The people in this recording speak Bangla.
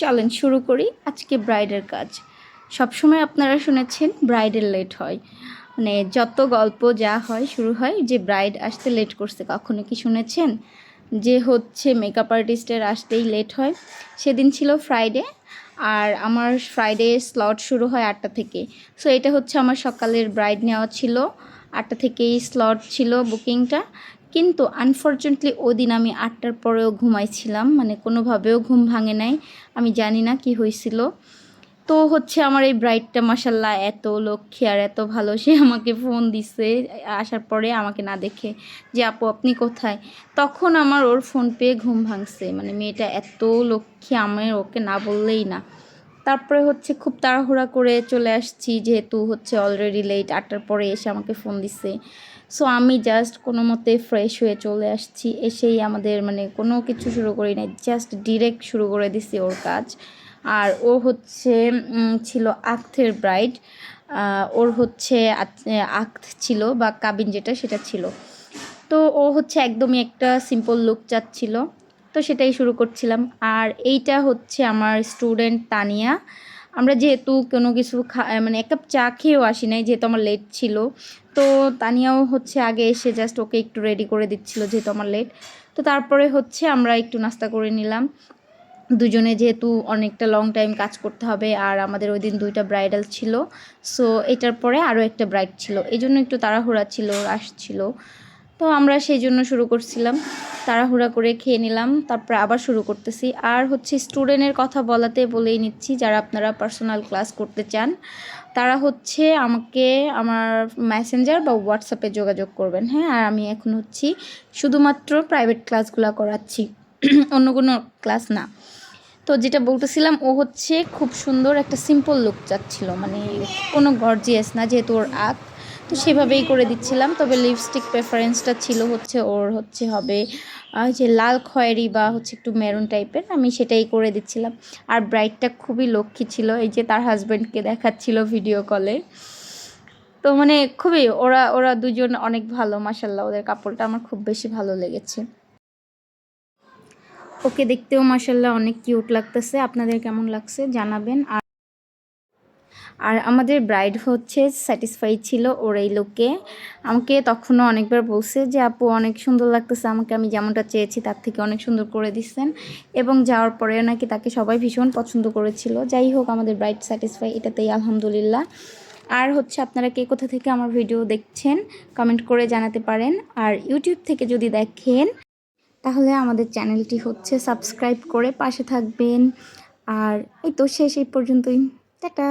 চলেন শুরু করি আজকে ব্রাইডের কাজ। সবসময় আপনারা শুনেছেন ব্রাইডের লেট হয়, মানে যত গল্প যা হয় শুরু হয় যে ব্রাইড আসতে লেট করছে। কখনো কি শুনেছেন যে হচ্ছে মেকআপ আর্টিস্টের আসতেই লেট হয়? সেদিন ছিল ফ্রাইডে, আর আমার ফ্রাইডে স্লট শুরু হয় 8টা থেকে। সো এটা হচ্ছে আমার সকালের ব্রাইড নেওয়া ছিল, 8টা থেকেই স্লট ছিল বুকিংটা। কিন্তু আনফর্চুনেটলি ওই দিন আমি 8টার পরেও ঘুমাইছিলাম, মানে কোনোভাবেও ঘুম ভাঙে নাই। আমি জানি না কি হয়েছিল। তো হচ্ছে আমার এই ব্রাইডটা মাশাল্লাহ এত লক্ষ্মী আর এত ভালো, সে আমাকে ফোন দিছে আসার পরে আমাকে না দেখে, যে আপু আপনি কোথায়। তখন আমার ওর ফোন পেয়ে ঘুম ভাঙছে, মানে মেয়েটা এত লক্ষ্মী, আমি ওকে না বললেই না। তারপরে হচ্ছে খুব তাড়াহুড়া করে চলে আসছি, যেহেতু হচ্ছে অলরেডি লেট, 8টার পরে এসে আমাকে ফোন দিছে। সো আমি জাস্ট কোনো মতে ফ্রেশ হয়ে চলে আসছি। এসেই আমাদের মানে কোনো কিছু শুরু করি নাই, জাস্ট ডিরেক্ট শুরু করে দিছি ওর কাজ। আর ও হচ্ছে ছিল আক্থের ব্রাইড। ওর হচ্ছে আক্থ ছিল বা কাবিন যেটা সেটা ছিল। তো ও হচ্ছে একদমই একটা সিম্পল লুক চাচ্ছিল, তো সেটাই শুরু করছিলাম। আর এইটা হচ্ছে আমার স্টুডেন্ট তানিয়া। আমরা যেহেতু কোনো কিছু মানে এক কাপ চা খেয়েও আসি নাই, যেহেতু আমার লেট ছিল। তো তানিয়াও হচ্ছে আগে এসে জাস্ট ওকে একটু রেডি করে দিচ্ছিল যেহেতু আমার লেট। তো তারপরে হচ্ছে আমরা একটু নাস্তা করে নিলাম দুজনে, যেহেতু অনেকটা লং টাইম কাজ করতে হবে। আর আমাদের ওই দিন 2টা ব্রাইডাল ছিল, সো এটার পরে আরও একটা ব্রাইড ছিল, এই জন্য একটু তাড়াহুড়া ছিল, আসছিল। তো আমরা সেই জন্য শুরু করছিলাম, তাড়াহুড়া করে খেয়ে নিলাম, তারপরে আবার শুরু করতেছি। আর হচ্ছে স্টুডেন্টের কথা বলেই নিচ্ছি, যারা আপনারা পার্সোনাল ক্লাস করতে চান তারা হচ্ছে আমাকে আমার মেসেঞ্জার বা হোয়াটসঅ্যাপে যোগাযোগ করবেন। হ্যাঁ, আর আমি এখন হচ্ছি শুধুমাত্র প্রাইভেট ক্লাসগুলো করাচ্ছি, অন্য কোনো ক্লাস না। তো যেটা বলতেছিলাম, ও হচ্ছে খুব সুন্দর একটা সিম্পল লুক চাচ্ছিল, মানে কোনো গর্জিয়াস না, যেহেতু ওর আঁক। তো সেভাবেই করে দিচ্ছিলাম। তবে লিপস্টিক প্রেফারেন্সটা ছিল হচ্ছে ওর হচ্ছে হবে যে লাল খয়েরি বা হচ্ছে একটু মেরুন টাইপের, আমি সেটাই করে দিচ্ছিলাম। আর ব্রাইডটা খুবই লক্ষ্মী ছিল, এই যে তার হাজব্যান্ডকে দেখাচ্ছিল ভিডিও কলে। তো মানে খুবই ওরা ওরা দুজন অনেক ভালো, মাসাল্লাহ ওদের কাপড়টা আমার খুব বেশি ভালো লেগেছে। ওকে দেখতেও মাশাল্লাহ অনেক কিউট লাগতেছে। আপনাদের কেমন লাগছে জানাবেন। আর আমাদের ব্রাইড হচ্ছে স্যাটিসফাই ছিল ওর এই লুকে। আমাকে তখনও অনেকবার বলছে যে আপু অনেক সুন্দর লাগতেছে আমাকে, আমি যেমনটা চেয়েছি তার থেকে অনেক সুন্দর করে দিচ্ছেন। এবং যাওয়ার পরে নাকি তাকে সবাই ভীষণ পছন্দ করেছিল। যাই হোক, আমাদের ব্রাইড স্যাটিসফাই, এটাতেই আলহামদুলিল্লাহ। আর হচ্ছে আপনারা কে কোথা থেকে আমার ভিডিও দেখছেন কমেন্ট করে জানাতে পারেন। আর ইউটিউব থেকে যদি দেখেন তাহলে আমাদের চ্যানেলটি হচ্ছে সাবস্ক্রাইব করে পাশে থাকবেন। আর এই তো শেষ এই পর্যন্তই, টাটা।